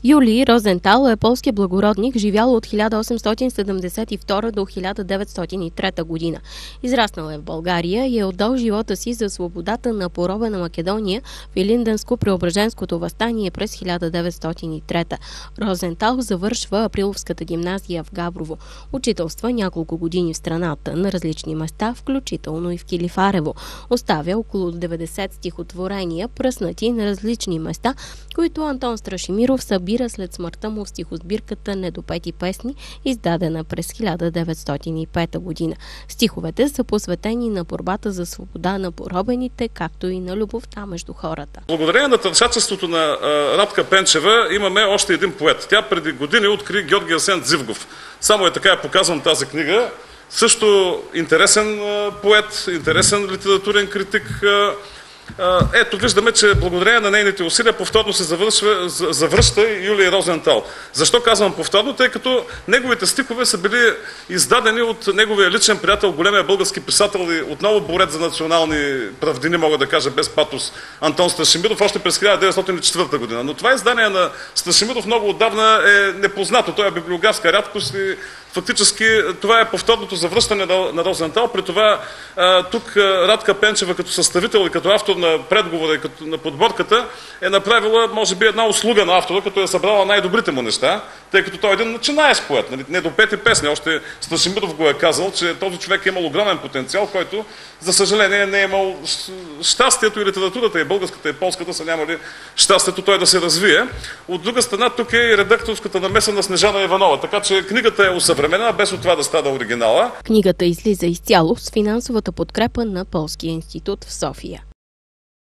Юлий Розентал е полски благородник, живял от 1872 до 1903 година. Израснал е в България и е отдал живота си за свободата на поробена Македония в Илинденско-Преображенското въстание през 1903. Розентал завършва Априловската гимназия в Габрово. Учителства няколко години в страната на различни места, включително и в Килифарево. Оставя около 90 стихотворения, пръснати на различни места, които Антон Страшимиров събира след смъртта му в стихосбирката "Недопети песни", издадена през 1905 година. Стиховете са посветени на борбата за свобода на поробените, както и на любовта между хората. Благодарение на търсачеството на Радка Пенчева имаме още един поет. Тя преди години откри Георги Асен Дзивгов. Само така я показвам тази книга. Също интересен поет, интересен литературен критик. Ето, виждаме, че благодарение на нейните усилия повторно се завръща Юлий Розентал. Защо казвам повторно? Тъй като неговите стихове са били издадени от неговия личен приятел, големия български писател и отново борец за национални правдини, мога да кажа без патос, Антон Страшимиров, още през 1904 година. Но това издание на Страшимиров много отдавна е непознато. Той е библиографска рядкост и фактически това е повторното завръщане на Розентал. При това тук Радка Пенчева като съставител и като автор на предговора и като на подборката е направила, може би, една услуга на автора, като е събрала най-добрите му неща, тъй като той е един начинаещ поет, нали? Недопети песни. Още Страшимиров го е казал, че този човек е имал огромен потенциал, който, за съжаление, не е имал щастието, и литературата, и българската, и полската са нямали щастието той да се развие. От друга страна, тук е и редакторската намеса на Снежана Иванова, така че книгата е усъвременена, без от това да става оригинала. Книгата излиза изцяло с финансовата подкрепа на Полския институт в София.